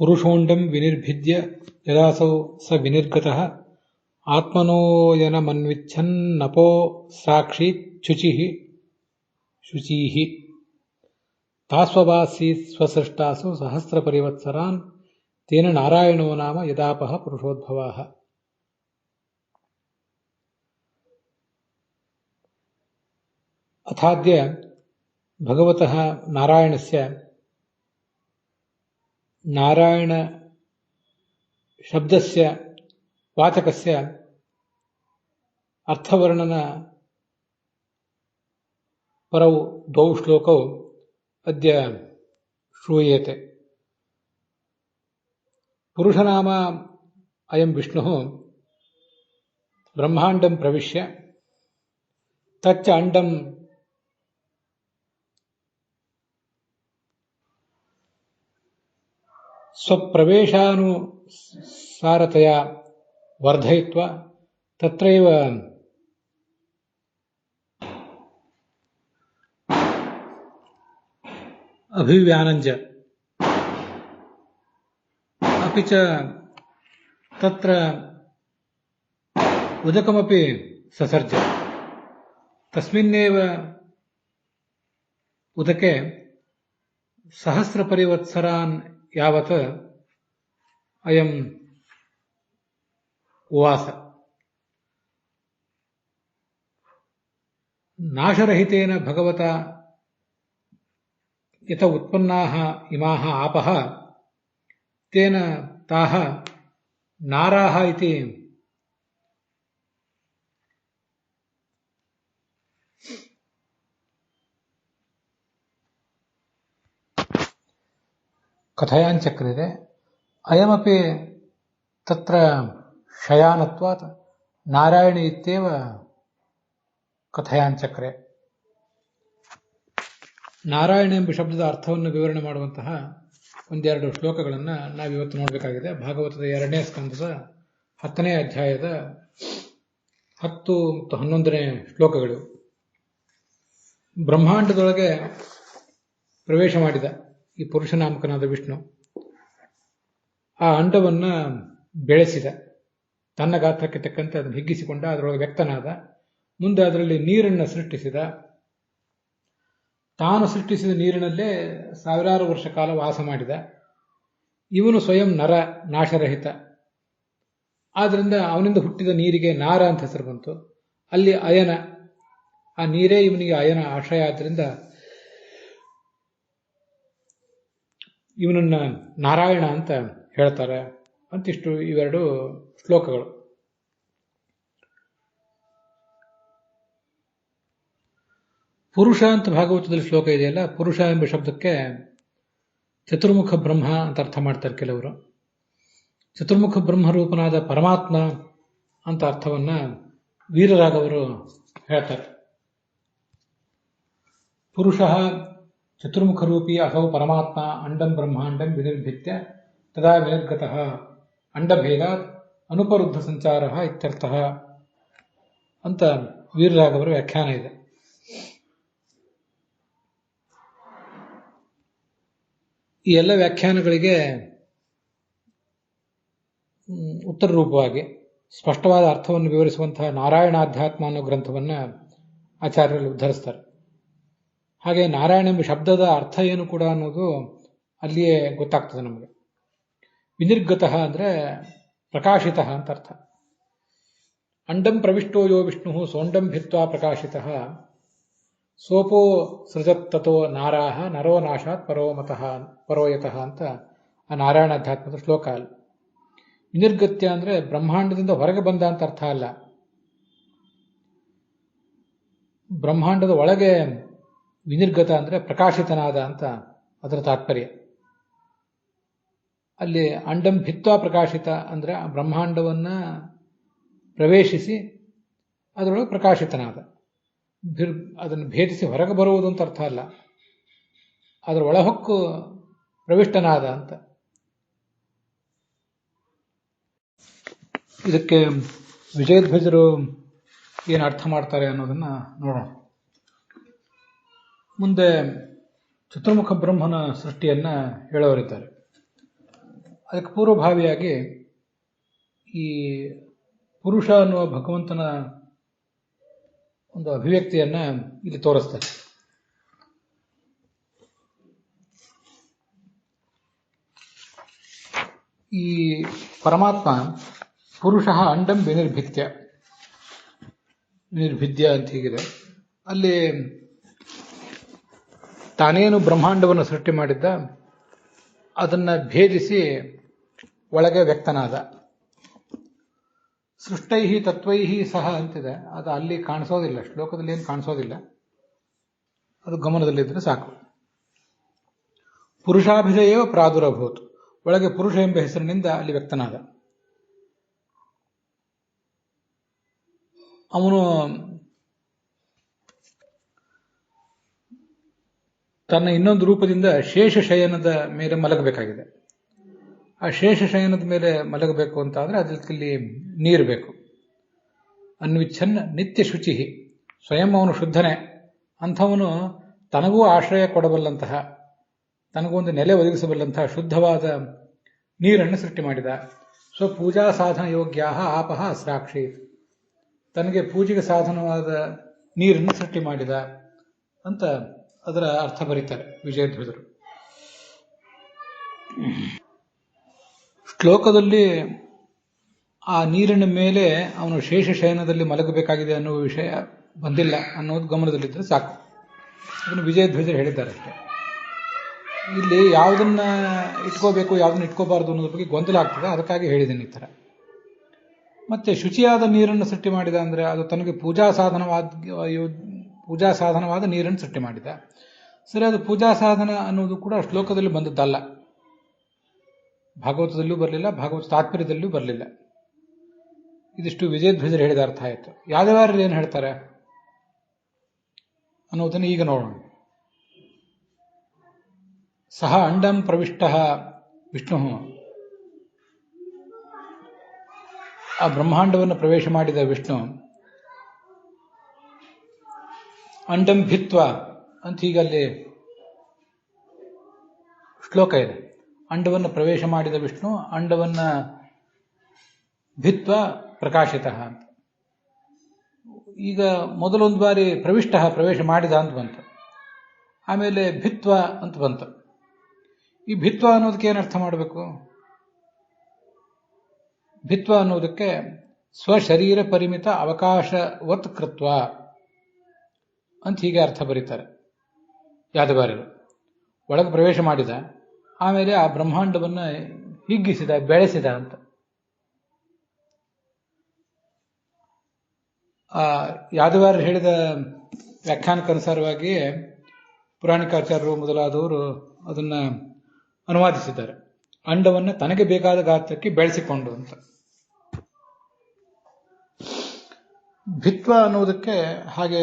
ಪುರುಷೋಂಡಂ ವಿನಿರ್ಭಿದ್ಯ ಯದಾಸೌ ಸ ವಿನಿರ್ಗತಃ ಆತ್ಮನೋಯನಮನ್ವಿಚ್ಛನ್ನಪೋ ಸಾಕ್ಷೀತ್ ಶುಚಿಃ ತಾಸ್ವಭಾಸೀತ್ ಸ್ವಸೃಷ್ಟಾಸು ಸಹಸ್ರಪರಿವತ್ಸರಾನ್ ತೇನ ನಾರಾಯಣೋ ನಾಮ ಯದಾಪಃ ಪುರುಷೋದ್ಭವಃ. ಅಥಾದ್ಯ ಭಗವತಃ ನಾರಾಯಣಸ್ಯ ನಾರಾಯಣ ಶಬ್ದಸ್ಯ ವಾಚಕಸ್ಯ ಅರ್ಥವರ್ಣನ ಪರೌ ದ್ವೌ ಶ್ಲೋಕೌ ಅದ್ಯ ಶ್ರೂಯೇತೆ. ಪುರುಷನಾಮ ಅಯಂ ವಿಷ್ಣುಃ ಬ್ರಹ್ಮಾಂಡಂ ಪ್ರವಿಶ್ಯ ತಚ್ಚ ಅಂಡಂ ಸ್ವಪ್ರವೇಶಾನುಸಾರತೆಯ ವರ್ಧಯಿತ್ವಾ ತತ್ರೈವ ಅಭಿವ್ಯಾನಂಜ ಅಪಿ ಚ ತತ್ರ ಉದಕಮಪಿ ಸಸರ್ಜ. ತಸ್ಮಿನ್ನೇವ ಉದಕೆ ಸಹಸ್ರಪರಿವತ್ಸರಾನ್ ಯಾವತ್ ಅಯಂ ಉವಾಸ. ನಾಶರಹಿತೇನ ಭಗವತಾ ಯತ ಉತ್ಪನ್ನಾಃ ಇಮಾಃ ಆಪಃ ತೇನ ತಾಃ ನಾರಾಃ ಇತಿ ಕಥಯಾಂಚಕ್ರಿಯತೆ. ಅಯಮಪಿ ತತ್ರ ಶಯಾನತ್ವಾತ್ ನಾರಾಯಣ ಇತ್ಯೇವ ಕಥಯಾಂಚಕ್ರೆ. ನಾರಾಯಣ ಎಂಬ ಶಬ್ದದ ಅರ್ಥವನ್ನು ವಿವರಣೆ ಮಾಡುವಂತಹ ಒಂದೆರಡು ಶ್ಲೋಕಗಳನ್ನು ನಾವಿವತ್ತು ನೋಡಬೇಕಾಗಿದೆ. ಭಾಗವತದ 2ನೇ ಸ್ಕಂದದ 10ನೇ ಅಧ್ಯಾಯದ 10 ಮತ್ತು 11ನೇ ಶ್ಲೋಕಗಳು. ಬ್ರಹ್ಮಾಂಡದೊಳಗೆ ಪ್ರವೇಶ ಮಾಡಿದ ಈ ಪುರುಷನಾಮಕನಾದ ವಿಷ್ಣು ಆ ಅಂಡವನ್ನ ಬೆಳೆಸಿದ. ತನ್ನ ಗಾತ್ರಕ್ಕೆ ತಕ್ಕಂತೆ ಅದನ್ನು ಹಿಗ್ಗಿಸಿಕೊಂಡ. ಅದರೊಳಗೆ ವ್ಯಕ್ತನಾದ. ಮುಂದೆ ಅದರಲ್ಲಿ ನೀರನ್ನು ಸೃಷ್ಟಿಸಿದ. ತಾನು ಸೃಷ್ಟಿಸಿದ ನೀರಿನಲ್ಲೇ ಸಾವಿರಾರು ವರ್ಷ ಕಾಲ ವಾಸ ಮಾಡಿದ. ಇವನು ಸ್ವಯಂ ನರ, ನಾಶರಹಿತ. ಆದ್ದರಿಂದ ಅವನಿಂದ ಹುಟ್ಟಿದ ನೀರಿಗೆ ನಾರ ಅಂತ ಹೆಸರು ಬಂತು. ಅಲ್ಲಿ ಅಯನ, ಆ ನೀರೇ ಇವನಿಗೆ ಅಯನ ಆಶ್ರಯ. ಆದ್ದರಿಂದ ಇವನನ್ನ ನಾರಾಯಣ ಅಂತ ಹೇಳ್ತಾರೆ ಅಂತಿಷ್ಟು ಇವೆರಡು ಶ್ಲೋಕಗಳು. ಪುರುಷ ಅಂತ ಭಾಗವತದಲ್ಲಿ ಶ್ಲೋಕ ಇದೆಯಲ್ಲ, ಪುರುಷ ಎಂಬ ಶಬ್ದಕ್ಕೆ ಚತುರ್ಮುಖ ಬ್ರಹ್ಮ ಅಂತ ಅರ್ಥ ಮಾಡ್ತಾರೆ ಕೆಲವರು. ಚತುರ್ಮುಖ ಬ್ರಹ್ಮರೂಪನಾದ ಪರಮಾತ್ಮ ಅಂತ ಅರ್ಥವನ್ನ ವೀರರಾಗವರು ಹೇಳ್ತಾರೆ. ಪುರುಷ ಚತುರ್ಮುಖರೂಪಿ ಅಸೌ ಪರಮಾತ್ಮ ಅಂಡಂ ಬ್ರಹ್ಮಾಂಡಂ ವಿನಿರ್ಭಿತ್ಯ ತದಾ ವಿನಿರ್ಗತಃ ಅಂಡಭೇದಾತ್ ಅನುಪರುದ್ಧ ಸಂಚಾರ ಇತ್ಯರ್ಥಃ ಅಂತ ವೀರರಾಗವರ ವ್ಯಾಖ್ಯಾನ ಇದೆ. ಈ ಎಲ್ಲ ವ್ಯಾಖ್ಯಾನಗಳಿಗೆ ಉತ್ತರ ರೂಪವಾಗಿ ಸ್ಪಷ್ಟವಾದ ಅರ್ಥವನ್ನು ವಿವರಿಸುವಂತಹ ನಾರಾಯಣಾಧ್ಯಾತ್ಮ ಅನ್ನೋ ಗ್ರಂಥವನ್ನು ಆಚಾರ್ಯರಲ್ಲಿ ಉದ್ಧರಿಸ್ತಾರೆ. ಹಾಗೆ ನಾರಾಯಣ ಎಂಬ ಶಬ್ದದ ಅರ್ಥ ಏನು ಕೂಡ ಅನ್ನೋದು ಅಲ್ಲಿಯೇ ಗೊತ್ತಾಗ್ತದೆ ನಮಗೆ. ವಿನಿರ್ಗತಃ ಅಂದರೆ ಪ್ರಕಾಶಿತಃ ಅಂತ ಅರ್ಥ. ಅಂಡಂ ಪ್ರವಿಷ್ಟೋ ಯೋ ವಿಷ್ಣು ಸೋಂಡಂ ಭಿತ್ವಾ ಪ್ರಕಾಶಿತಃ ಸೋಪೋ ಸೃಜತ್ತತೋ ನಾರಾಹ ನರೋ ನಾಶಾತ್ ಪರೋಯತಃ ಅಂತ ಆ ನಾರಾಯಣಾಧ್ಯಾತ್ಮದ ಶ್ಲೋಕ. ಅಲ್ಲಿ ವಿನಿರ್ಗತ್ಯ ಅಂದರೆ ಬ್ರಹ್ಮಾಂಡದಿಂದ ಹೊರಗೆ ಬಂದ ಅಂತ ಅರ್ಥ ಅಲ್ಲ. ಬ್ರಹ್ಮಾಂಡದ ಒಳಗೆ ವಿನಿರ್ಗತ ಅಂದರೆ ಪ್ರಕಾಶಿತನಾದ ಅಂತ ಅದರ ತಾತ್ಪರ್ಯ. ಅಲ್ಲಿ ಅಂಡಂ ಭಿತ್ವಾ ಪ್ರಕಾಶಿತ ಅಂದರೆ ಆ ಬ್ರಹ್ಮಾಂಡವನ್ನ ಪ್ರವೇಶಿಸಿ ಅದರೊಳಗೆ ಪ್ರಕಾಶಿತನಾದ. ಅದನ್ನು ಭೇದಿಸಿ ಹೊರಗೆ ಬರುವುದು ಅಂತ ಅರ್ಥ ಅಲ್ಲ, ಅದರ ಒಳಹೊಕ್ಕು ಪ್ರವಿಷ್ಟನಾದ ಅಂತ. ಇದಕ್ಕೆ ವಿಜಯಧ್ವಜರು ಏನು ಅರ್ಥ ಮಾಡ್ತಾರೆ ಅನ್ನೋದನ್ನ ನೋಡೋಣ. ಮುಂದೆ ಚತುರ್ಮುಖ ಬ್ರಹ್ಮನ ಸೃಷ್ಟಿಯನ್ನ ಹೇಳೋರಿದ್ದಾರೆ. ಅದಕ್ಕೆ ಪೂರ್ವಭಾವಿಯಾಗಿ ಈ ಪುರುಷ ಅನ್ನುವ ಭಗವಂತನ ಒಂದು ಅಭಿವ್ಯಕ್ತಿಯನ್ನ ಇಲ್ಲಿ ತೋರಿಸ್ತಾರೆ. ಈ ಪರಮಾತ್ಮ ಪುರುಷ ಅಂಡಂ ವಿನಿರ್ಭಿತ್ಯ ಅಂತ ಹೀಗಿದೆ. ಅಲ್ಲಿ ತಾನೇನು ಬ್ರಹ್ಮಾಂಡವನ್ನು ಸೃಷ್ಟಿ ಮಾಡಿದ್ದ ಅದನ್ನ ಭೇದಿಸಿ ಒಳಗೆ ವ್ಯಕ್ತನಾದ. ಸೃಷ್ಟೈಹಿ ತತ್ವೈಹಿ ಸಹ ಅಂತಿದೆ, ಅದು ಅಲ್ಲಿ ಕಾಣಿಸೋದಿಲ್ಲ, ಶ್ಲೋಕದಲ್ಲಿ ಏನು ಕಾಣಿಸೋದಿಲ್ಲ, ಅದು ಗಮನದಲ್ಲಿದ್ದರೆ ಸಾಕು. ಪುರುಷಾಭಿಜಯೇವ ಪ್ರಾದುರಭೂತ್, ಒಳಗೆ ಪುರುಷ ಎಂಬ ಹೆಸರಿನಿಂದ ಅಲ್ಲಿ ವ್ಯಕ್ತನಾದ. ಅವನು ತನ್ನ ಇನ್ನೊಂದು ರೂಪದಿಂದ ಶೇಷಶಯನದ ಮೇಲೆ ಮಲಗಬೇಕಾಗಿದೆ. ಆ ಶೇಷಶಯನದ ಮೇಲೆ ಮಲಗಬೇಕು ಅಂತ ಆದರೆ ಅದಕ್ಕೆ ನೀರು ಬೇಕು. ಅನ್ವಿಚ್ಛನ್ನ ನಿತ್ಯ ಶುಚಿ, ಸ್ವಯಂ ಅವನು ಶುದ್ಧನೇ, ಅಂಥವನು ತನಗೂ ಆಶ್ರಯ ಕೊಡಬಲ್ಲಂತಹ, ತನಗೊಂದು ನೆಲೆ ಒದಗಿಸಬಲ್ಲಂತಹ ಶುದ್ಧವಾದ ನೀರನ್ನು ಸೃಷ್ಟಿ ಮಾಡಿದ. ಸ್ವಪೂಜಾ ಸಾಧನ ಯೋಗ್ಯ ಆಪಹ ಅಸ್ರಾಕ್ಷಿ, ತನಗೆ ಪೂಜೆಗೆ ಸಾಧನವಾದ ನೀರನ್ನು ಸೃಷ್ಟಿ ಮಾಡಿದ ಅಂತ ಅದರ ಅರ್ಥ ಬರೀತಾರೆ ವಿಜಯಧ್ವಜರು. ಶ್ಲೋಕದಲ್ಲಿ ಆ ನೀರಿನ ಮೇಲೆ ಅವನು ಶೇಷಶಯನದಲ್ಲಿ ಮಲಗಬೇಕಾಗಿದೆ ಅನ್ನುವ ವಿಷಯ ಬಂದಿಲ್ಲ ಅನ್ನೋದು ಗಮನದಲ್ಲಿದ್ದರೆ ಸಾಕು. ಅದನ್ನು ವಿಜಯಧ್ವಜರು ಹೇಳಿದ್ದಾರೆ ಅಷ್ಟೇ. ಇಲ್ಲಿ ಯಾವುದನ್ನ ಇಟ್ಕೋಬೇಕು ಯಾವುದನ್ನ ಇಟ್ಕೋಬಾರ್ದು ಅನ್ನೋದ್ರ ಬಗ್ಗೆ ಗೊಂದಲ ಆಗ್ತದೆ, ಅದಕ್ಕಾಗಿ ಹೇಳಿದ್ದೀನಿ ಈ ಥರ. ಮತ್ತೆ ಶುಚಿಯಾದ ನೀರನ್ನು ಸೃಷ್ಟಿ ಮಾಡಿದ ಅಂದರೆ ಅದು ತನಗೆ ಪೂಜಾ ಸಾಧನವಾದ ನೀರನ್ನು ಸೃಷ್ಟಿ ಮಾಡಿದ. ಸರಿ, ಅದು ಪೂಜಾ ಸಾಧನ ಅನ್ನೋದು ಕೂಡ ಶ್ಲೋಕದಲ್ಲಿ ಬಂದದ್ದಲ್ಲ, ಭಾಗವತದಲ್ಲೂ ಬರಲಿಲ್ಲ, ಭಾಗವತ ತಾತ್ಪರ್ಯದಲ್ಲೂ ಬರಲಿಲ್ಲ. ಇದಿಷ್ಟು ವಿಜಯಧ್ವಜರು ಹೇಳಿದ ಅರ್ಥ ಆಯಿತು. ಯಾದವಾರರು ಏನು ಹೇಳ್ತಾರೆ ಅನ್ನೋದನ್ನು ಈಗ ನೋಡೋಣ. ಸಹ ಅಂಡಂ ಪ್ರವಿಷ್ಟ ವಿಷ್ಣು, ಆ ಬ್ರಹ್ಮಾಂಡವನ್ನು ಪ್ರವೇಶ ಮಾಡಿದ ವಿಷ್ಣು ಅಂಡಂ ಭಿತ್ವ ಅಂತ ಹೀಗಲ್ಲಿ ಶ್ಲೋಕ ಇದೆ. ಅಂಡವನ್ನು ಪ್ರವೇಶ ಮಾಡಿದ ವಿಷ್ಣು ಅಂಡವನ್ನ ಭಿತ್ವ ಪ್ರಕಾಶಿತ ಅಂತ. ಈಗ ಮೊದಲೊಂದು ಬಾರಿ ಪ್ರವೇಶ ಮಾಡಿದ ಅಂತ ಬಂತು, ಆಮೇಲೆ ಭಿತ್ವ ಅಂತ ಬಂತು. ಈ ಭಿತ್ವ ಅನ್ನೋದಕ್ಕೆ ಏನು ಅರ್ಥ ಮಾಡಬೇಕು? ಭಿತ್ವ ಅನ್ನೋದಕ್ಕೆ ಸ್ವಶರೀರ ಪರಿಮಿತ ಅವಕಾಶವತ್ ಕೃತ್ವ ಅಂತ ಹೀಗೆ ಅರ್ಥ ಬರೀತಾರೆ ಯಾದವಾರರು. ಒಳಗೆ ಪ್ರವೇಶ ಮಾಡಿದ, ಆಮೇಲೆ ಆ ಬ್ರಹ್ಮಾಂಡವನ್ನು ಹಿಗ್ಗಿಸಿದ, ಬೆಳೆಸಿದ ಅಂತ. ಆ ಯಾದವಾರರು ಹೇಳಿದ ವ್ಯಾಖ್ಯಾನಕ್ಕನುಸಾರವಾಗಿ ಪುರಾಣಿಕಾಚಾರ್ಯರು ಮೊದಲಾದವರು ಅದನ್ನ ಅನುವಾದಿಸಿದ್ದಾರೆ. ಅಂಡವನ್ನು ತನಗೆ ಬೇಕಾದ ಗಾತ್ರಕ್ಕೆ ಬೆಳೆಸಿಕೊಂಡು ಅಂತ. ಭಿತ್ವ ಅನ್ನೋದಕ್ಕೆ ಹಾಗೆ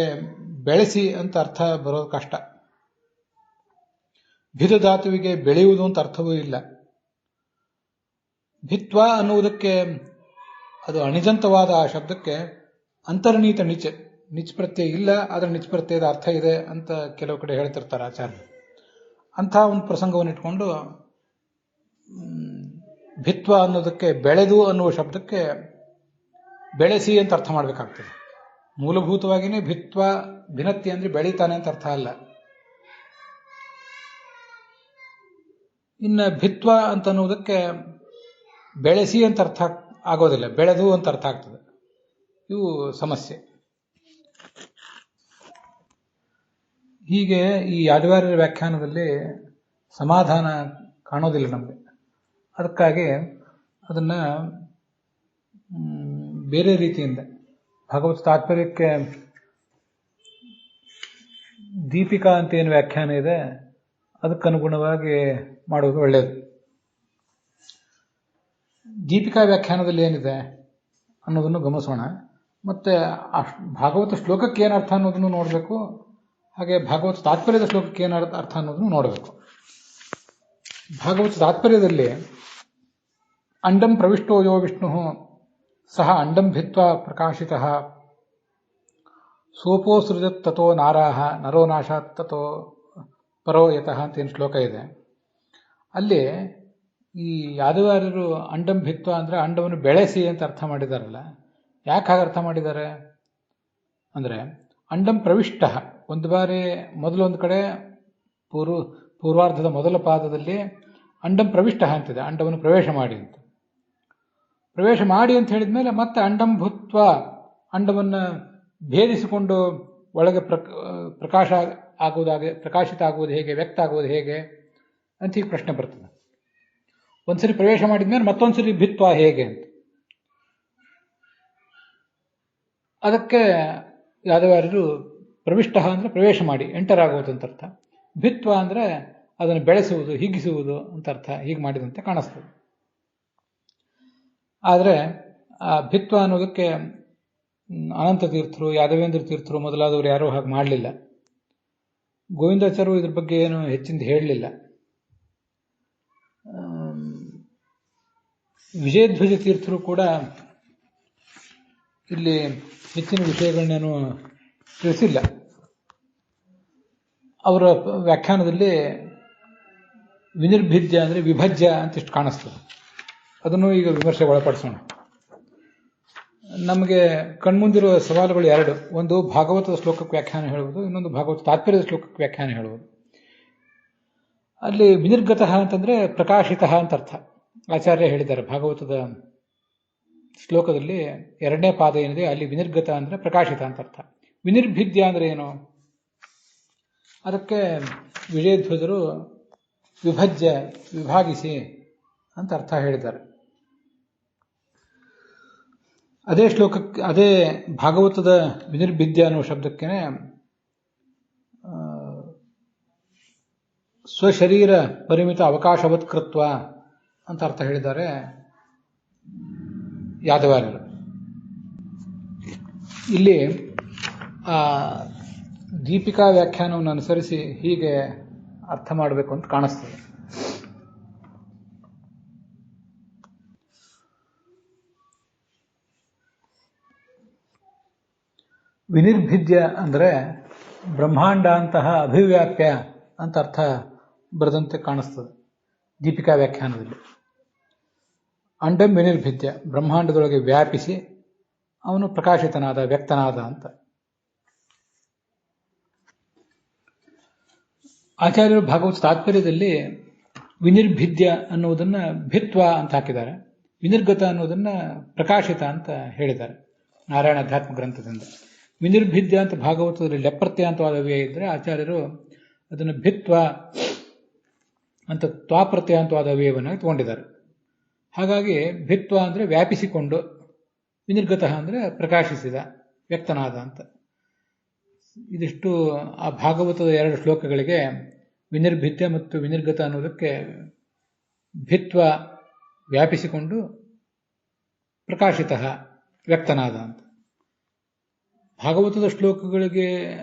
ಬೆಳೆಸಿ ಅಂತ ಅರ್ಥ ಬರೋದು ಕಷ್ಟ. ಭಿದು ಧಾತುವಿಗೆ ಬೆಳೆಯುವುದು ಅಂತ ಅರ್ಥವೂ ಇಲ್ಲ. ಭಿತ್ವ ಅನ್ನುವುದಕ್ಕೆ ಅದು ಅಣಿಜಂತವಾದ ಆ ಶಬ್ದಕ್ಕೆ ಅಂತರ್ನೀತ ನಿಚ್ ಪ್ರತ್ಯಯ ಇಲ್ಲ, ಅದರ ನಿಚ್ ಪ್ರತ್ಯಯದ ಅರ್ಥ ಇದೆ ಅಂತ ಕೆಲವು ಕಡೆ ಹೇಳ್ತಿರ್ತಾರೆ ಆಚಾರ್ಯ. ಅಂಥ ಒಂದು ಪ್ರಸಂಗವನ್ನು ಇಟ್ಕೊಂಡು ಭಿತ್ವ ಅನ್ನೋದಕ್ಕೆ ಬೆಳೆದು ಅನ್ನುವ ಶಬ್ದಕ್ಕೆ ಬೆಳೆಸಿ ಅಂತ ಅರ್ಥ ಮಾಡಬೇಕಾಗ್ತದೆ. ಮೂಲಭೂತವಾಗಿಯೇ ಭಿತ್ವ ಭಿನ್ನತ್ತಿ ಅಂದ್ರೆ ಬೆಳೀತಾನೆ ಅಂತ ಅರ್ಥ ಅಲ್ಲ. ಇನ್ನು ಭಿತ್ವ ಅಂತ ಅನ್ನೋದಕ್ಕೆ ಬೆಳೆಸಿ ಅಂತ ಅರ್ಥ ಆಗೋದಿಲ್ಲ, ಬೆಳೆದು ಅಂತ ಅರ್ಥ ಆಗ್ತದೆ. ಇವು ಸಮಸ್ಯೆ. ಹೀಗೆ ಈ ಯಾದವಾರ್ಯರ ವ್ಯಾಖ್ಯಾನದಲ್ಲಿ ಸಮಾಧಾನ ಕಾಣೋದಿಲ್ಲ ನಮಗೆ. ಅದಕ್ಕಾಗಿ ಅದನ್ನ ಬೇರೆ ರೀತಿಯಿಂದ ಭಗವತ್ ತಾತ್ಪರ್ಯಕ್ಕೆ ದೀಪಿಕಾ ಅಂತ ಏನು ವ್ಯಾಖ್ಯಾನ ಇದೆ ಅದಕ್ಕನುಗುಣವಾಗಿ ಮಾಡುವುದು ಒಳ್ಳೆಯದು. ದೀಪಿಕಾ ವ್ಯಾಖ್ಯಾನದಲ್ಲಿ ಏನಿದೆ ಅನ್ನೋದನ್ನು ಗಮನಿಸೋಣ. ಮತ್ತೆ ಆ ಭಾಗವತ ಶ್ಲೋಕಕ್ಕೆ ಏನು ಅರ್ಥ ಅನ್ನೋದನ್ನು ನೋಡಬೇಕು, ಹಾಗೆ ಭಾಗವತ ತಾತ್ಪರ್ಯದ ಶ್ಲೋಕಕ್ಕೆ ಏನು ಅರ್ಥ ಅನ್ನೋದನ್ನು ನೋಡಬೇಕು. ಭಾಗವತ ತಾತ್ಪರ್ಯದಲ್ಲಿ ಅಂಡಂ ಪ್ರವಿಷ್ಟೋ ಯೋ ವಿಷ್ಣು ಸಹ ಅಂಡಂ ಭಿತ್ವ ಪ್ರಕಾಶಿತ ಸೋಪೋ ಸೃಜತ್ ತಥೋ ನಾರಾಹ ನರೋ ನಾಶಾತ್ ತಥೋ ಪರೋ ಯತಃ ಅಂತ ಏನು ಶ್ಲೋಕ ಇದೆ. ಅಲ್ಲಿ ಈ ಯಾದವಾರ್ಯರು ಅಂಡಂ ಭಿತ್ವ ಅಂದರೆ ಅಂಡವನ್ನು ಬೆಳೆಸಿ ಅಂತ ಅರ್ಥ ಮಾಡಿದಾರಲ್ಲ, ಯಾಕೆ ಹಾಗೆ ಅರ್ಥ ಮಾಡಿದ್ದಾರೆ ಅಂದರೆ ಅಂಡಂ ಪ್ರವಿಷ್ಟ ಒಂದು ಬಾರಿ ಮೊದಲೊಂದು ಕಡೆ ಪೂರ್ವಾರ್ಧದ ಮೊದಲ ಪಾದದಲ್ಲಿ ಅಂಡಂ ಪ್ರವಿಷ್ಟ ಅಂತಿದೆ, ಅಂಡವನ್ನು ಪ್ರವೇಶ ಮಾಡಿ ಅಂತ. ಪ್ರವೇಶ ಮಾಡಿ ಅಂತ ಹೇಳಿದ ಮೇಲೆ ಮತ್ತೆ ಅಂಡಂ ಭೂತ್ವ ಅಂಡವನ್ನು ಭೇದಿಸಿಕೊಂಡು ಒಳಗೆ ಪ್ರಕಾಶ ಆಗುವುದಾಗೆ, ಪ್ರಕಾಶಿತ ಆಗುವುದು ಹೇಗೆ, ವ್ಯಕ್ತ ಆಗುವುದು ಹೇಗೆ ಅಂತ ಈಗ ಪ್ರಶ್ನೆ ಬರ್ತದೆ. ಒಂದ್ಸರಿ ಪ್ರವೇಶ ಮಾಡಿದ ಮೇಲೆ ಮತ್ತೊಂದ್ಸರಿ ಭಿತ್ವ ಹೇಗೆ ಅಂತ. ಅದಕ್ಕೆ ಯಾದವಾರ್ಯರು ಪ್ರವಿಷ್ಟ ಅಂದರೆ ಪ್ರವೇಶ ಮಾಡಿ, ಎಂಟರ್ ಆಗುವುದು ಅಂತ ಅರ್ಥ. ಭಿತ್ವ ಅಂದರೆ ಅದನ್ನು ಬೆಳೆಸುವುದು, ಹಿಗ್ಗಿಸುವುದು ಅಂತ ಅರ್ಥ. ಹೀಗೆ ಮಾಡಿದಂತೆ ಕಾಣಿಸ್ತದೆ. ಆದರೆ ಆ ಭಿತ್ವ ಅನ್ನೋದಕ್ಕೆ ಅನಂತ ತೀರ್ಥರು, ಯಾದವೇಂದ್ರ ತೀರ್ಥರು ಮೊದಲಾದವರು ಯಾರೂ ಹಾಗೆ ಮಾಡಲಿಲ್ಲ. ಗೋವಿಂದಾಚಾರ್ಯರು ಇದ್ರ ಬಗ್ಗೆ ಏನು ಹೆಚ್ಚಿಂದ ಹೇಳಲಿಲ್ಲ. ವಿಜಯಧ್ವಜ ತೀರ್ಥರು ಕೂಡ ಇಲ್ಲಿ ಹೆಚ್ಚಿನ ವಿಷಯಗಳನ್ನೇನು ತಿಳಿಸಿಲ್ಲ. ಅವರ ವ್ಯಾಖ್ಯಾನದಲ್ಲಿ ವಿನಿರ್ಭಿದ್ಯ ಅಂದರೆ ವಿಭಜ್ಯ ಅಂತ ಇಷ್ಟು ಕಾಣಿಸ್ತದೆ. ಅದನ್ನು ಈಗ ವಿಮರ್ಶೆಗೆ ಒಳಪಡಿಸೋಣ. ನಮಗೆ ಕಣ್ಮುಂದಿರುವ ಸವಾಲುಗಳು ಎರಡು. ಒಂದು ಭಾಗವತದ ಶ್ಲೋಕಕ್ಕೆ ವ್ಯಾಖ್ಯಾನ ಹೇಳುವುದು, ಇನ್ನೊಂದು ಭಾಗವತ ತಾತ್ಪರ್ಯದ ಶ್ಲೋಕಕ್ಕೆ ವ್ಯಾಖ್ಯಾನ ಹೇಳುವುದು. ಅಲ್ಲಿ ವಿನಿರ್ಗತಃ ಅಂತಂದ್ರೆ ಪ್ರಕಾಶಿತಃ ಅಂತ ಅರ್ಥ. ಆಚಾರ್ಯ ಹೇಳಿದ್ದಾರೆ ಭಾಗವತದ ಶ್ಲೋಕದಲ್ಲಿ ಎರಡನೇ ಪಾದ ಏನಿದೆ ಅಲ್ಲಿ ವಿನಿರ್ಗತ ಅಂದರೆ ಪ್ರಕಾಶಿತ ಅಂತ ಅರ್ಥ. ವಿನಿರ್ಭಿದ್ಯ ಅಂದರೆ ಏನು? ಅದಕ್ಕೆ ವಿಜಯಧ್ವಜರು ವಿಭಜ್ಯ, ವಿಭಾಗಿಸಿ ಅಂತ ಅರ್ಥ ಹೇಳಿದ್ದಾರೆ. ಅದೇ ಶ್ಲೋಕಕ್ಕೆ, ಅದೇ ಭಾಗವತದ ವಿನಿರ್ಭಿದ್ಯ ಅನ್ನುವ ಶಬ್ದಕ್ಕೆ ಸ್ವಶರೀರ ಪರಿಮಿತ ಅವಕಾಶವತ್ಕೃತ್ವ ಅಂತ ಅರ್ಥ ಹೇಳಿದ್ದಾರೆ ಯಾದವಾರ್ಯರು. ಇಲ್ಲಿ ದೀಪಿಕಾ ವ್ಯಾಖ್ಯಾನವನ್ನು ಅನುಸರಿಸಿ ಹೀಗೆ ಅರ್ಥ ಮಾಡಬೇಕು ಅಂತ ಕಾಣಿಸ್ತದೆ. ವಿನಿರ್ಭಿದ್ಯ ಅಂದರೆ ಬ್ರಹ್ಮಾಂಡ ಅಂತಹ ಅಭಿವ್ಯಾಪ್ಯ ಅಂತ ಅರ್ಥ ಬರೆದಂತೆ ಕಾಣಿಸ್ತದೆ ದೀಪಿಕಾ ವ್ಯಾಖ್ಯಾನದಲ್ಲಿ. ಅಂಡಂ ವಿನಿರ್ಭಿದ್ಯ, ಬ್ರಹ್ಮಾಂಡದೊಳಗೆ ವ್ಯಾಪಿಸಿ ಅವನು ಪ್ರಕಾಶಿತನಾದ, ವ್ಯಕ್ತನಾದ ಅಂತ. ಆಚಾರ್ಯರು ಭಾಗವತ ತಾತ್ಪರ್ಯದಲ್ಲಿ ವಿನಿರ್ಭಿದ್ಯ ಅನ್ನುವುದನ್ನು ಭಿತ್ವ ಅಂತ ಹಾಕಿದ್ದಾರೆ, ವಿನಿರ್ಗತ ಅನ್ನುವುದನ್ನು ಪ್ರಕಾಶಿತ ಅಂತ ಹೇಳಿದ್ದಾರೆ ನಾರಾಯಣ ಅಧ್ಯಾತ್ಮ ಗ್ರಂಥದಿಂದ. ವಿನಿರ್ಭಿದ್ಯ ಅಂತ ಭಾಗವತದಲ್ಲಿ ಲೆಪ್ರತ್ಯಂತವಾದ ಅವ್ಯಯ ಇದ್ದರೆ ಆಚಾರ್ಯರು ಅದನ್ನು ಭಿತ್ವ ಅಂತ ತ್ವಾಪ್ರತ್ಯಂತವಾದ ಅವ್ಯಯವನ್ನಾಗಿ ತಗೊಂಡಿದ್ದಾರೆ. ಹಾಗಾಗಿ ಭಿತ್ವ ಅಂದರೆ ವ್ಯಾಪಿಸಿಕೊಂಡು, ವಿನಿರ್ಗತ ಅಂದರೆ ಪ್ರಕಾಶಿಸಿದ, ವ್ಯಕ್ತನಾದ ಅಂತ. ಇದಿಷ್ಟು ಆ ಭಾಗವತದ ಎರಡು ಶ್ಲೋಕಗಳಿಗೆ ವಿನಿರ್ಭಿದ್ಯ ಮತ್ತು ವಿನಿರ್ಗತ ಅನ್ನೋದಕ್ಕೆ ಭಿತ್ವ ವ್ಯಾಪಿಸಿಕೊಂಡು, ಪ್ರಕಾಶಿತ ವ್ಯಕ್ತನಾದ ಅಂತ. ಭಾಗವತದ ಶ್ಲೋಕಗಳಿಗೆ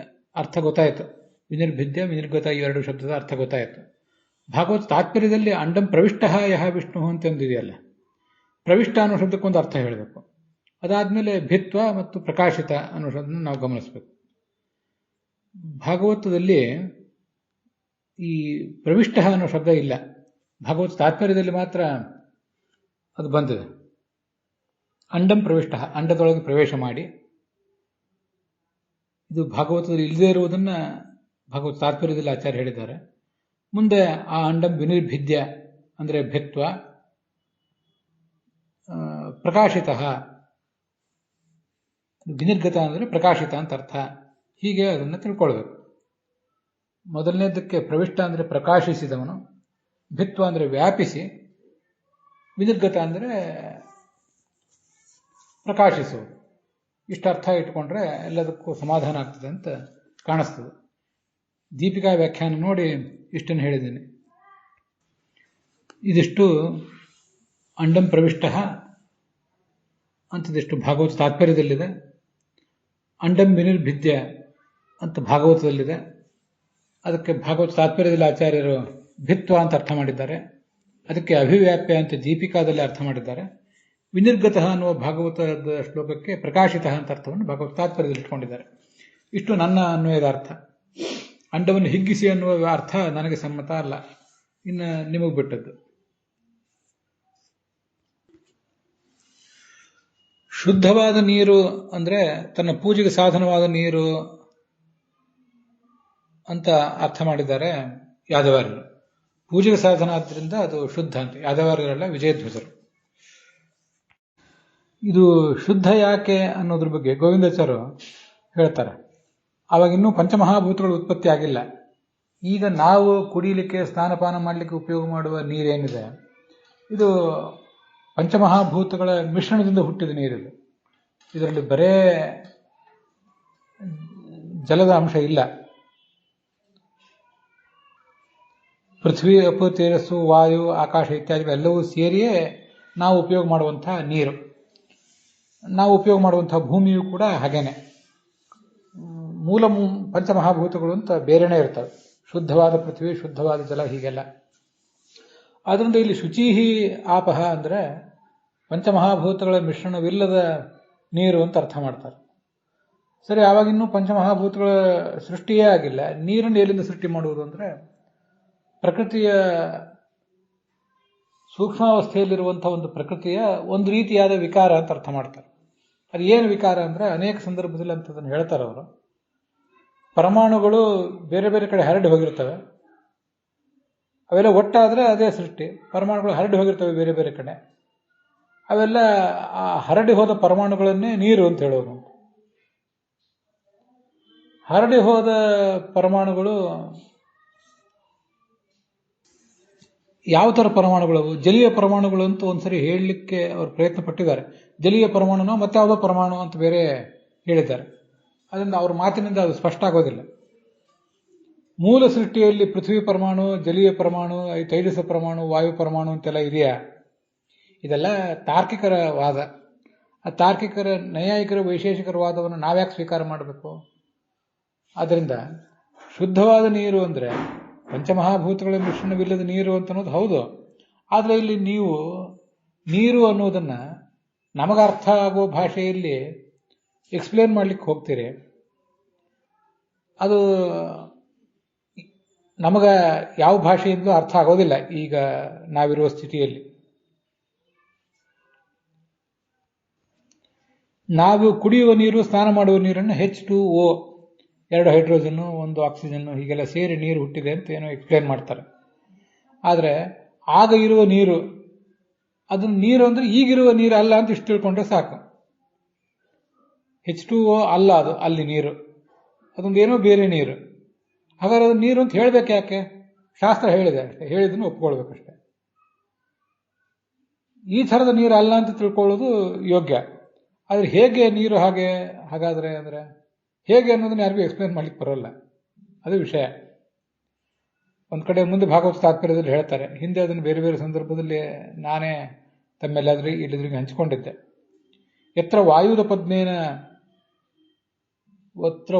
ಅರ್ಥ ಗೊತ್ತಾಯಿತು. ವಿನಿರ್ಭಿದ್ಯ ವಿನಿರ್ಗತ ಈ ಎರಡು ಶಬ್ದದ ಅರ್ಥ ಗೊತ್ತಾಯಿತು. ಭಾಗವತ ತಾತ್ಪರ್ಯದಲ್ಲಿ ಅಂಡಂ ಪ್ರವಿಷ್ಟ ಯಹ ವಿಷ್ಣು ಅಂತಂದಿದೆಯಲ್ಲ, ಪ್ರವಿಷ್ಟ ಅನ್ನೋ ಶಬ್ದಕ್ಕೊಂದು ಅರ್ಥ ಹೇಳಬೇಕು. ಅದಾದಮೇಲೆ ಭಿತ್ವ ಮತ್ತು ಪ್ರಕಾಶಿತ ಅನ್ನೋ ಶಬ್ದನ ನಾವು ಗಮನಿಸಬೇಕು. ಭಾಗವತದಲ್ಲಿ ಈ ಪ್ರವಿಷ್ಟ ಅನ್ನೋ ಶಬ್ದ ಇಲ್ಲ, ಭಾಗವತ ತಾತ್ಪರ್ಯದಲ್ಲಿ ಮಾತ್ರ ಅದು ಬಂದಿದೆ. ಅಂಡಂ ಪ್ರವಿಷ್ಟ, ಅಂಡದೊಳಗೆ ಪ್ರವೇಶ ಮಾಡಿ. ಇದು ಭಾಗವತದಲ್ಲಿ ಇಲ್ಲದೇ ಇರುವುದನ್ನ ಭಾಗವತ ತಾತ್ಪರ್ಯದಲ್ಲಿ ಆಚಾರ್ಯ ಹೇಳಿದ್ದಾರೆ. ಮುಂದೆ ಆ ಅಂಡಂ ವಿನಿರ್ಭಿದ್ಯ ಅಂದರೆ ಭಿತ್ವ, ಪ್ರಕಾಶಿತ ವಿನಿರ್ಗತ ಅಂದರೆ ಪ್ರಕಾಶಿತ ಅಂತ ಅರ್ಥ. ಹೀಗೆ ಅದನ್ನು ತಿಳ್ಕೊಳ್ಬೇಕು. ಮೊದಲನೇದಕ್ಕೆ ಪ್ರವಿಷ್ಟ ಅಂದರೆ ಪ್ರಕಾಶಿಸಿದವನು, ಭಿತ್ವ ಅಂದರೆ ವ್ಯಾಪಿಸಿ, ವಿನಿರ್ಗತ ಅಂದರೆ ಪ್ರಕಾಶಿಸುವುದು. ಇಷ್ಟು ಅರ್ಥ ಇಟ್ಕೊಂಡ್ರೆ ಎಲ್ಲದಕ್ಕೂ ಸಮಾಧಾನ ಆಗ್ತದೆ ಅಂತ ಕಾಣಿಸ್ತದೆ. ದೀಪಿಕಾ ವ್ಯಾಖ್ಯಾನ ನೋಡಿ ಇಷ್ಟನ್ನು ಹೇಳಿದ್ದೀನಿ. ಇದಿಷ್ಟು ಅಂಡಂ ಪ್ರವಿಷ್ಟ ಅಂತದಿಷ್ಟು ಭಾಗವತ ತಾತ್ಪರ್ಯದಲ್ಲಿದೆ. ಅಂಡಂ ವಿನಿರ್ಭಿದ್ಯ ಅಂತ ಭಾಗವತದಲ್ಲಿದೆ. ಅದಕ್ಕೆ ಭಾಗವತ ತಾತ್ಪರ್ಯದಲ್ಲಿ ಆಚಾರ್ಯರು ಭಿತ್ವ ಅಂತ ಅರ್ಥ ಮಾಡಿದ್ದಾರೆ. ಅದಕ್ಕೆ ಅಭಿವ್ಯಾಪ್ಯ ಅಂತ ದೀಪಿಕಾದಲ್ಲಿ ಅರ್ಥ ಮಾಡಿದ್ದಾರೆ. ವಿನಿರ್ಗತ ಅನ್ನುವ ಭಾಗವತದ ಶ್ಲೋಕಕ್ಕೆ ಪ್ರಕಾಶಿತ ಅಂತ ಅರ್ಥವನ್ನು ಭಾಗವತ ತಾತ್ಪರ್ಯದಲ್ಲಿ ಇಟ್ಕೊಂಡಿದ್ದಾರೆ. ಇಷ್ಟು ನನ್ನ ಅನ್ವಯದ ಅರ್ಥ. ಅಂಡವನ್ನು ಹಿಗ್ಗಿಸಿ ಅನ್ನುವ ಅರ್ಥ ನನಗೆ ಸಮ್ಮತ ಅಲ್ಲ, ಇನ್ನು ನಿಮಗೆ ಬಿಟ್ಟದ್ದು. ಶುದ್ಧವಾದ ನೀರು ಅಂದ್ರೆ ತನ್ನ ಪೂಜೆಗೆ ಸಾಧನವಾದ ನೀರು ಅಂತ ಅರ್ಥ ಮಾಡಿದ್ದಾರೆ ಯಾದವಾರ್ಯರು. ಪೂಜೆಗೆ ಸಾಧನ ಆದ್ದರಿಂದ ಅದು ಶುದ್ಧ ಅಂತ. ಯಾದವಾರ್ಯರಲ್ಲ, ವಿಜಯಧ್ವಜರು. ಇದು ಶುದ್ಧ ಯಾಕೆ ಅನ್ನೋದ್ರ ಬಗ್ಗೆ ಗೋವಿಂದಾಚಾರ್ಯರು ಹೇಳ್ತಾರೆ. ಆವಾಗ ಇನ್ನೂ ಪಂಚಮಹಾಭೂತಗಳು ಉತ್ಪತ್ತಿ ಆಗಿಲ್ಲ. ಈಗ ನಾವು ಕುಡಿಯಲಿಕ್ಕೆ, ಸ್ನಾನಪಾನ ಮಾಡಲಿಕ್ಕೆ ಉಪಯೋಗ ಮಾಡುವ ನೀರೇನಿದೆ, ಇದು ಪಂಚಮಹಾಭೂತಗಳ ಮಿಶ್ರಣದಿಂದ ಹುಟ್ಟಿದ ನೀರಿದು. ಇದರಲ್ಲಿ ಬರೇ ಜಲದ ಅಂಶ ಇಲ್ಲ. ಪೃಥ್ವಿ, ಅಪು, ತೇಜಸ್ಸು, ವಾಯು, ಆಕಾಶ ಇತ್ಯಾದಿಗಳೆಲ್ಲವೂ ಸೇರಿಯೇ ನಾವು ಉಪಯೋಗ ಮಾಡುವಂತಹ ನೀರು. ನಾವು ಉಪಯೋಗ ಮಾಡುವಂತಹ ಭೂಮಿಯು ಕೂಡ ಹಾಗೇನೆ. ಮೂಲ ಪಂಚಮಹಾಭೂತಗಳು ಅಂತ ಬೇರೆನೇ ಇರ್ತವೆ. ಶುದ್ಧವಾದ ಪೃಥ್ವಿ, ಶುದ್ಧವಾದ ಜಲ, ಹೀಗೆಲ್ಲ. ಆದ್ದರಿಂದ ಇಲ್ಲಿ ಶುಚಿಹಿ ಆಪಹ ಅಂದ್ರೆ ಪಂಚಮಹಾಭೂತಗಳ ಮಿಶ್ರಣವಿಲ್ಲದ ನೀರು ಅಂತ ಅರ್ಥ ಮಾಡ್ತಾರೆ. ಸರಿ, ಆವಾಗಿನ್ನೂ ಪಂಚಮಹಾಭೂತಗಳ ಸೃಷ್ಟಿಯೇ ಆಗಿಲ್ಲ. ನೀರನ್ನು ಎಲ್ಲಿಂದ ಸೃಷ್ಟಿ ಮಾಡುವುದು ಅಂದ್ರೆ ಪ್ರಕೃತಿಯ ಸೂಕ್ಷ್ಮಾವಸ್ಥೆಯಲ್ಲಿರುವಂತಹ ಒಂದು ಪ್ರಕೃತಿಯ ಒಂದು ರೀತಿಯಾದ ವಿಕಾರ ಅಂತ ಅರ್ಥ ಮಾಡ್ತಾರೆ. ಅದು ಏನು ವಿಕಾರ ಅಂದ್ರೆ ಅನೇಕ ಸಂದರ್ಭದಲ್ಲಿ ಅಂತದನ್ನು ಹೇಳ್ತಾರೆ ಅವರು. ಪರಮಾಣುಗಳು ಬೇರೆ ಬೇರೆ ಕಡೆ ಹರಡಿ ಹೋಗಿರ್ತವೆ. ಅವೆಲ್ಲ ಒಟ್ಟಾದ್ರೆ ಅದೇ ಸೃಷ್ಟಿ. ಪರಮಾಣುಗಳು ಹರಡಿ ಹೋಗಿರ್ತವೆ ಬೇರೆ ಬೇರೆ ಕಡೆ. ಅವೆಲ್ಲ ಆ ಹರಡಿ ಹೋದ ಪರಮಾಣುಗಳನ್ನೇ ನೀರು ಅಂತ ಹೇಳೋದು. ಹರಡಿ ಹೋದ ಪರಮಾಣುಗಳು ಯಾವ ಥರ ಪರಮಾಣುಗಳು? ಜಲೀಯ ಪರಮಾಣುಗಳು ಅಂತ ಒಂದ್ಸರಿ ಹೇಳಲಿಕ್ಕೆ ಅವರು ಪ್ರಯತ್ನ ಪಟ್ಟಿದ್ದಾರೆ. ಜಲೀಯ ಪರಮಾಣುನ ಮತ್ತೆ ಯಾವುದೋ ಪರಮಾಣು ಅಂತ ಬೇರೆ ಹೇಳಿದ್ದಾರೆ. ಅದರಿಂದ ಅವ್ರ ಮಾತಿನಿಂದ ಅದು ಸ್ಪಷ್ಟ ಆಗೋದಿಲ್ಲ. ಮೂಲ ಸೃಷ್ಟಿಯಲ್ಲಿ ಪೃಥ್ವಿ ಪರಮಾಣು, ಜಲೀಯ ಪರಮಾಣು, ತೈಜಸ ಪರಮಾಣು, ವಾಯು ಪರಮಾಣು ಅಂತೆಲ್ಲ ಇದೆಯಾ? ಇದೆಲ್ಲ ತಾರ್ಕಿಕರ ವಾದ. ಆ ತಾರ್ಕಿಕರ, ನೈಯಾಯಿಕರ, ವೈಶೇಷಿಕರ ವಾದವನ್ನು ನಾವ್ಯಾಕೆ ಸ್ವೀಕಾರ ಮಾಡಬೇಕು? ಆದ್ದರಿಂದ ಶುದ್ಧವಾದ ನೀರು ಅಂದ್ರೆ ಪಂಚಮಹಾಭೂತಗಳ ಮಿಶ್ರಣವಿಲ್ಲದ ನೀರು ಅಂತ ಅನ್ನೋದು ಹೌದು. ಆದರೆ ಇಲ್ಲಿ ನೀವು ನೀರು ಅನ್ನೋದನ್ನ ನಮಗ ಅರ್ಥ ಆಗೋ ಭಾಷೆಯಲ್ಲಿ ಎಕ್ಸ್ಪ್ಲೇನ್ ಮಾಡ್ಲಿಕ್ಕೆ ಹೋಗ್ತೀರಿ. ಅದು ನಮಗ ಯಾವ ಭಾಷೆಯಿಂದಲೂ ಅರ್ಥ ಆಗೋದಿಲ್ಲ ಈಗ ನಾವಿರುವ ಸ್ಥಿತಿಯಲ್ಲಿ. ನಾವು ಕುಡಿಯುವ ನೀರು, ಸ್ನಾನ ಮಾಡುವ ನೀರನ್ನು H2O, 2 ಹೈಡ್ರೋಜನ್ನು, 1 ಆಕ್ಸಿಜನ್ನು, ಹೀಗೆಲ್ಲ ಸೇರಿ ನೀರು ಹುಟ್ಟಿದೆ ಅಂತ ಏನೋ ಎಕ್ಸ್ಪ್ಲೇನ್ ಮಾಡ್ತಾರೆ. ಆದರೆ ಆಗ ಇರುವ ನೀರು, ಅದನ್ನು ನೀರು ಅಂದ್ರೆ ಈಗಿರುವ ನೀರು ಅಲ್ಲ ಅಂತ ಇಷ್ಟು ತಿಳ್ಕೊಂಡ್ರೆ ಸಾಕು. H2O ಅಲ್ಲ ಅದು, ಅಲ್ಲಿ ನೀರು ಅದೊಂದು ಏನೋ ಬೇರೆ ನೀರು. ಹಾಗಾದ್ರೆ ಅದು ನೀರು ಅಂತ ಹೇಳ್ಬೇಕು ಯಾಕೆ? ಶಾಸ್ತ್ರ ಹೇಳಿದೆ ಅಷ್ಟೇ, ಹೇಳಿದನ್ನು ಒಪ್ಕೊಳ್ಬೇಕಷ್ಟೆ. ಈ ಥರದ ನೀರು ಅಲ್ಲ ಅಂತ ತಿಳ್ಕೊಳ್ಳೋದು ಯೋಗ್ಯ. ಆದ್ರೆ ಹೇಗೆ ನೀರು ಹಾಗಾದ್ರೆ ಅಂದ್ರೆ ಹೇಗೆ ಅನ್ನೋದನ್ನ ಯಾರಿಗೂ ಎಕ್ಸ್ಪ್ಲೇನ್ ಮಾಡ್ಲಿಕ್ಕೆ ಬರೋಲ್ಲ. ಅದು ವಿಷಯ. ಒಂದ್ ಕಡೆ ಮುಂದೆ ಭಾಗವತ ತಾತ್ಪರ್ಯದಲ್ಲಿ ಹೇಳ್ತಾರೆ. ಹಿಂದೆ ಅದನ್ನು ಬೇರೆ ಬೇರೆ ಸಂದರ್ಭದಲ್ಲಿ ನಾನೇ ತಮ್ಮೆಲ್ಲಾದ್ರೂ ಇಲ್ಲಿದ್ರಿಗೆ ಹಂಚಿಕೊಂಡಿದ್ದೆ. ಯತ್ರ ವಾಯುದ ಪದ್ಮೇನ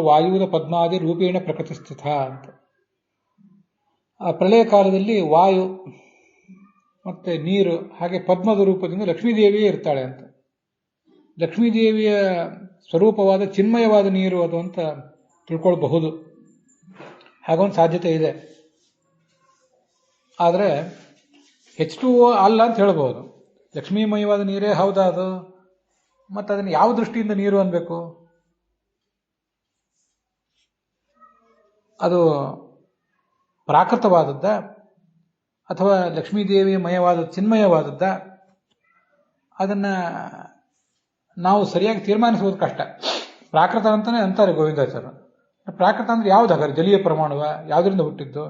ವಾಯುದ ಪದ್ಮಾದಿ ರೂಪೇಣ ಪ್ರಕೃತಿ ಸ್ಥಿತ ಅಂತ. ಆ ಪ್ರಳಯ ಕಾಲದಲ್ಲಿ ವಾಯು ಮತ್ತೆ ನೀರು ಹಾಗೆ ಪದ್ಮದ ರೂಪದಿಂದ ಲಕ್ಷ್ಮೀದೇವಿಯೇ ಇರ್ತಾಳೆ ಅಂತ. ಲಕ್ಷ್ಮೀದೇವಿಯ ಸ್ವರೂಪವಾದ ಚಿನ್ಮಯವಾದ ನೀರು ಅದು ಅಂತ ತಿಳ್ಕೊಳ್ಬಹುದು. ಹಾಗೊಂದು ಸಾಧ್ಯತೆ ಇದೆ. ಆದರೆ H2O ಅಲ್ಲ ಅಂತ ಹೇಳ್ಬೋದು. ಲಕ್ಷ್ಮೀಮಯವಾದ ನೀರೇ ಹೌದಾ ಅದು? ಮತ್ತೆ ಅದನ್ನು ಯಾವ ದೃಷ್ಟಿಯಿಂದ ನೀರು ಅನ್ಬೇಕು? ಅದು ಪ್ರಾಕೃತವಾದದ್ದ ಅಥವಾ ಲಕ್ಷ್ಮೀದೇವಿಯ ಮಯವಾದ ಚಿನ್ಮಯವಾದದ್ದ? ಅದನ್ನ ನಾವು ಸರಿಯಾಗಿ ತೀರ್ಮಾನಿಸುವುದು ಕಷ್ಟ. ಪ್ರಾಕೃತ ಅಂತಾನೆ ಅಂತಾರೆ ಗೋವಿಂದಾಚಾರ್ಯ. ಪ್ರಾಕೃತ ಅಂದ್ರೆ ಯಾವ್ದು? ಹಾಗಾದ್ರೆ ಜಲೀಯ ಪರಮಾಣುವ? ಯಾವ್ದರಿಂದ ಹುಟ್ಟಿದ್ದು?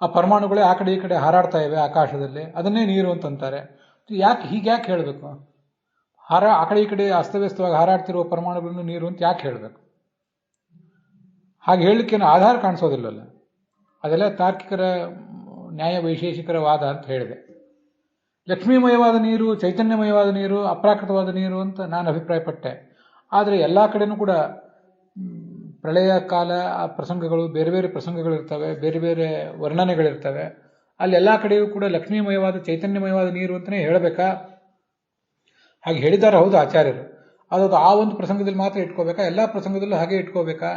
ಆ ಪರಮಾಣುಗಳೇ ಆ ಕಡೆ ಈ ಕಡೆ ಹಾರಾಡ್ತಾ ಇವೆ ಆಕಾಶದಲ್ಲಿ, ಅದನ್ನೇ ನೀರು ಅಂತಂತಾರೆ. ಹೀಗ್ಯಾಕೆ ಹೇಳಬೇಕು? ಆ ಕಡೆ ಈ ಕಡೆ ಅಸ್ತವ್ಯಸ್ತವಾಗಿ ಹಾರಾಡ್ತಿರುವ ಪರಮಾಣುಗಳನ್ನು ನೀರು ಅಂತ ಯಾಕೆ ಹೇಳಬೇಕು? ಹಾಗೆ ಹೇಳಲಿಕ್ಕೇನು ಆಧಾರ ಕಾಣಿಸೋದಿಲ್ಲಲ್ಲ. ಅದೆಲ್ಲ ತಾರ್ಕಿಕರ, ನ್ಯಾಯ ವೈಶೇಷಿಕರ ವಾದ ಅಂತ ಹೇಳಿದೆ. ಲಕ್ಷ್ಮೀಮಯವಾದ ನೀರು, ಚೈತನ್ಯಮಯವಾದ ನೀರು, ಅಪ್ರಾಕೃತವಾದ ನೀರು ಅಂತ ನಾನು ಅಭಿಪ್ರಾಯಪಟ್ಟೆ. ಆದರೆ ಎಲ್ಲ ಕಡೆನೂ ಕೂಡ ಪ್ರಳಯ ಕಾಲ ಆ ಪ್ರಸಂಗಗಳು, ಬೇರೆ ಬೇರೆ ಪ್ರಸಂಗಗಳಿರ್ತವೆ, ಬೇರೆ ಬೇರೆ ವರ್ಣನೆಗಳಿರ್ತವೆ. ಅಲ್ಲಿ ಎಲ್ಲ ಕಡೆಯೂ ಕೂಡ ಲಕ್ಷ್ಮೀಮಯವಾದ ಚೈತನ್ಯಮಯವಾದ ನೀರು ಅಂತಲೇ ಹೇಳಬೇಕಾ? ಹಾಗೆ ಹೇಳಿದ್ದಾರೆ ಹೌದು ಆಚಾರ್ಯರು. ಅದು ಆ ಒಂದು ಪ್ರಸಂಗದಲ್ಲಿ ಮಾತ್ರ ಇಟ್ಕೋಬೇಕಾ? ಎಲ್ಲ ಪ್ರಸಂಗದಲ್ಲೂ ಹಾಗೆ ಇಟ್ಕೋಬೇಕಾ?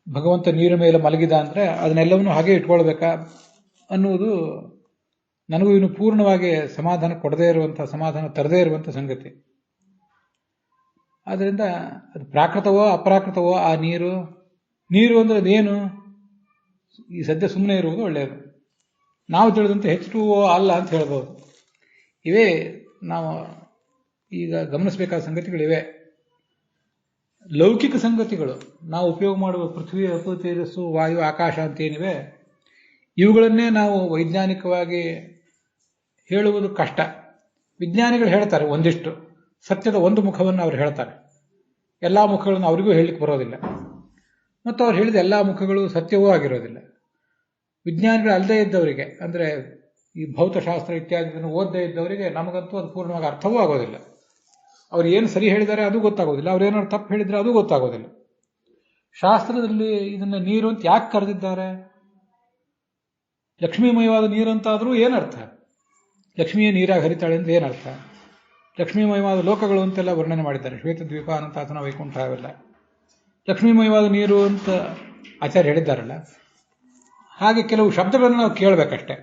ಭಗವಂತ ನೀರು ಮೇಲೆ ಮಲಗಿದ ಅಂದ್ರೆ ಅದನ್ನೆಲ್ಲವನ್ನೂ ಹಾಗೆ ಇಟ್ಕೊಳ್ಬೇಕಾ ಅನ್ನುವುದು ನನಗೂ ಇನ್ನು ಪೂರ್ಣವಾಗಿ ಸಮಾಧಾನ ಕೊಡದೇ ಇರುವಂತಹ, ಸಮಾಧಾನ ತರದೇ ಇರುವಂತಹ ಸಂಗತಿ. ಆದ್ದರಿಂದ ಅದು ಪ್ರಾಕೃತವೋ ಅಪ್ರಾಕೃತವೋ ಆ ನೀರು ಅಂದ್ರೆ ಅದೇನು? ಈ ಸದ್ಯ ಸುಮ್ಮನೆ ಇರುವುದು ಒಳ್ಳೆಯದು. ನಾವು ತಿಳಿದಂತೆ H2O ಅಲ್ಲ ಅಂತ ಹೇಳ್ಬೋದು. ಇವೇ ನಾವು ಈಗ ಗಮನಿಸಬೇಕಾದ ಸಂಗತಿಗಳಿವೆ. ಲೌಕಿಕ ಸಂಗತಿಗಳು ನಾವು ಉಪಯೋಗ ಮಾಡುವ ಪೃಥ್ವಿ, ಅಪು, ತೇಜಸ್ಸು, ವಾಯು, ಆಕಾಶ ಅಂತೇನಿವೆ, ಇವುಗಳನ್ನೇ ನಾವು ವೈಜ್ಞಾನಿಕವಾಗಿ ಹೇಳುವುದು ಕಷ್ಟ. ವಿಜ್ಞಾನಿಗಳು ಹೇಳ್ತಾರೆ ಒಂದಿಷ್ಟು, ಸತ್ಯದ ಒಂದು ಮುಖವನ್ನು ಅವರು ಹೇಳ್ತಾರೆ. ಎಲ್ಲ ಮುಖಗಳನ್ನು ಅವರಿಗೂ ಹೇಳಲಿಕ್ಕೆ ಬರೋದಿಲ್ಲ, ಮತ್ತು ಅವ್ರು ಹೇಳಿದ ಎಲ್ಲ ಮುಖಗಳು ಸತ್ಯವೂ ಆಗಿರೋದಿಲ್ಲ. ವಿಜ್ಞಾನಿಗಳು ಅಲ್ಲದೇ ಇದ್ದವರಿಗೆ, ಅಂದರೆ ಈ ಭೌತಶಾಸ್ತ್ರ ಇತ್ಯಾದಿಗಳನ್ನು ಓದದೇ ಇದ್ದವರಿಗೆ ನಮಗಂತೂ ಅದು ಪೂರ್ಣವಾಗಿ ಅರ್ಥವೂ ಆಗೋದಿಲ್ಲ. ಅವ್ರು ಏನು ಸರಿ ಹೇಳಿದ್ದಾರೆ ಅದು ಗೊತ್ತಾಗೋದಿಲ್ಲ, ಅವ್ರು ಏನಾದ್ರು ತಪ್ಪು ಹೇಳಿದರೆ ಅದು ಗೊತ್ತಾಗೋದಿಲ್ಲ. ಶಾಸ್ತ್ರದಲ್ಲಿ ಇದನ್ನು ನೀರು ಅಂತ ಯಾಕೆ ಕರೆದಿದ್ದಾರೆ? ಲಕ್ಷ್ಮೀಮಯವಾದ ನೀರಂತಾದರೂ ಏನರ್ಥ? ಲಕ್ಷ್ಮಿಯ ನೀರಾಗಿ ಹರಿತಾಳೆ ಅಂತ ಏನರ್ಥ? ಲಕ್ಷ್ಮೀಮಯವಾದ ಲೋಕಗಳು ಅಂತೆಲ್ಲ ವರ್ಣನೆ ಮಾಡಿದ್ದಾರೆ. ಶ್ವೇತದ್ವೀಪ, ಅನಂತಾಸನ, ವೈಕುಂಠ ಅವೆಲ್ಲ ಲಕ್ಷ್ಮೀಮಯವಾದ ನೀರು ಅಂತ ಆಚಾರ್ಯ ಹೇಳಿದ್ದಾರಲ್ಲ. ಹಾಗೆ ಕೆಲವು ಶಬ್ದಗಳನ್ನು ನಾವು ಕೇಳಬೇಕಷ್ಟೆ,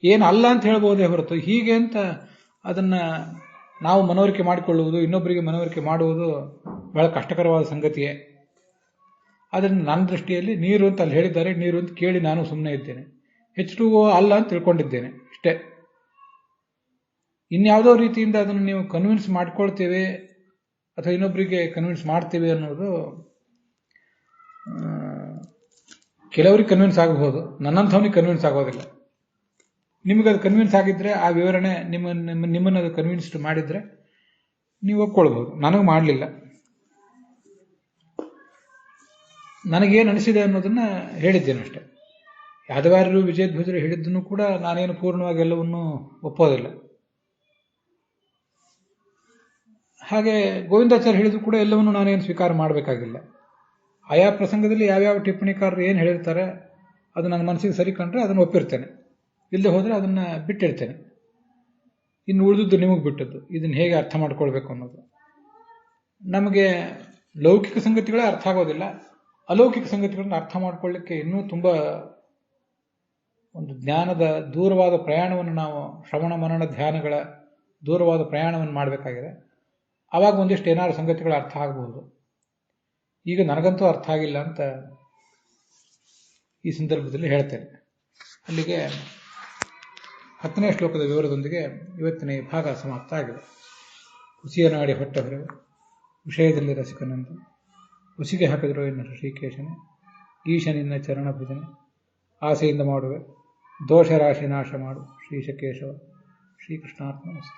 ಏನು ಅಲ್ಲ ಅಂತ ಹೇಳ್ಬೋದೇ ಹೊರತು ಹೀಗೆ ಅಂತ ಅದನ್ನು ನಾವು ಮನವರಿಕೆ ಮಾಡಿಕೊಳ್ಳುವುದು, ಇನ್ನೊಬ್ಬರಿಗೆ ಮನವರಿಕೆ ಮಾಡುವುದು ಬಹಳ ಕಷ್ಟಕರವಾದ ಸಂಗತಿಯೇ. ಅದನ್ನು ನನ್ನ ದೃಷ್ಟಿಯಲ್ಲಿ ನೀರು ಅಂತ ಅಲ್ಲಿ ಹೇಳಿದ್ದಾರೆ, ನೀರು ಅಂತ ಕೇಳಿ ನಾನು ಸುಮ್ಮನೆ ಇದ್ದೇನೆ. H2O ಅಲ್ಲ ಅಂತ ತಿಳ್ಕೊಂಡಿದ್ದೇನೆ ಇಷ್ಟೇ. ಇನ್ಯಾವುದೋ ರೀತಿಯಿಂದ ಅದನ್ನು ನೀವು ಕನ್ವಿನ್ಸ್ ಮಾಡ್ಕೊಳ್ತೇವೆ ಅಥವಾ ಇನ್ನೊಬ್ಬರಿಗೆ ಕನ್ವಿನ್ಸ್ ಮಾಡ್ತೇವೆ ಅನ್ನೋದು ಕೆಲವರಿಗೆ ಕನ್ವಿನ್ಸ್ ಆಗಬಹುದು, ನನ್ನಂಥವನಿಗೆ ಕನ್ವಿನ್ಸ್ ಆಗೋದಿಲ್ಲ. ನಿಮಗೆ ಅದು ಕನ್ವಿನ್ಸ್ ಆಗಿದ್ರೆ, ಆ ವಿವರಣೆ ನಿಮ್ಮನ್ನು ಅದು ಕನ್ವಿನ್ಸ್ಡ್ ಮಾಡಿದ್ರೆ ನೀವು ಒಪ್ಕೊಳ್ಬಹುದು. ನನಗೆ ಮಾಡಲಿಲ್ಲ. ನನಗೇನು ಅನಿಸಿದೆ ಅನ್ನೋದನ್ನ ಹೇಳಿದ್ದೇನೆ ಅಷ್ಟೆ. ಯಾದವಾರ್ಯರು, ವಿಜಯಧ್ವಜರು ಹೇಳಿದ್ದನ್ನು ಕೂಡ ನಾನೇನು ಪೂರ್ಣವಾಗಿ ಎಲ್ಲವನ್ನೂ ಒಪ್ಪೋದಿಲ್ಲ. ಹಾಗೆ ಗೋವಿಂದಾಚಾರ್ಯ ಹೇಳಿದ್ರು ಕೂಡ ಎಲ್ಲವನ್ನೂ ನಾನೇನು ಸ್ವೀಕಾರ ಮಾಡಬೇಕಾಗಿಲ್ಲ. ಆಯಾ ಪ್ರಸಂಗದಲ್ಲಿ ಯಾವ್ಯಾವ ಟಿಪ್ಪಣಿಕಾರರು ಏನು ಹೇಳಿರ್ತಾರೆ ಅದು ನನ್ನ ಮನಸ್ಸಿಗೆ ಸರಿ ಕಂಡ್ರೆ ಅದನ್ನು ಒಪ್ಪಿರ್ತೇನೆ, ಇಲ್ಲದೆ ಹೋದರೆ ಅದನ್ನು ಬಿಟ್ಟಿರ್ತೇನೆ. ಇನ್ನು ಉಳಿದದ್ದು ನಿಮಗೆ ಬಿಟ್ಟದ್ದು, ಇದನ್ನು ಹೇಗೆ ಅರ್ಥ ಮಾಡ್ಕೊಳ್ಬೇಕು ಅನ್ನೋದು. ನಮಗೆ ಲೌಕಿಕ ಸಂಗತಿಗಳೇ ಅರ್ಥ ಆಗೋದಿಲ್ಲ, ಅಲೌಕಿಕ ಸಂಗತಿಗಳನ್ನು ಅರ್ಥ ಮಾಡ್ಕೊಳ್ಳಿಕ್ಕೆ ಇನ್ನೂ ತುಂಬ ಒಂದು ಜ್ಞಾನದ ದೂರವಾದ ಪ್ರಯಾಣವನ್ನು, ನಾವು ಶ್ರವಣ ಮನನ ಧ್ಯಾನಗಳ ದೂರವಾದ ಪ್ರಯಾಣವನ್ನು ಮಾಡಬೇಕಾಗಿದೆ. ಆವಾಗ ಒಂದಿಷ್ಟು ಏನಾದ್ರು ಸಂಗತಿಗಳು ಅರ್ಥ ಆಗಬಹುದು. ಈಗ ನನಗಂತೂ ಅರ್ಥ ಆಗಿಲ್ಲ ಅಂತ ಈ ಸಂದರ್ಭದಲ್ಲಿ ಹೇಳ್ತೇನೆ. ಅಲ್ಲಿಗೆ 10ನೇ ಶ್ಲೋಕದ ವಿವರದೊಂದಿಗೆ ಇವತ್ತಿನ ಈ ಭಾಗ ಸಮಾಪ್ತ ಆಗಿದೆ. ಹುಸಿಯ ನಾಡಿ ಹೊಟ್ಟೆ ಹೊರವೆ, ವಿಷಯದಲ್ಲಿ ರಸಿಕನಂದು, ಹುಸಿಗೆ ಹಾಕಿದ್ರು ಎನ್ನ ಶ್ರೀಕೇಶನೇ, ಈಶನಿನ್ನ ಚರಣ ಭಜನೆ, ಆಸೆಯಿಂದ ಮಾಡುವೆ ದೋಷ ರಾಶಿ ನಾಶ ಮಾಡು ಶ್ರೀಶಕೇಶವ. ಶ್ರೀಕೃಷ್ಣಾರ್ಪಣಮಸ್ತು.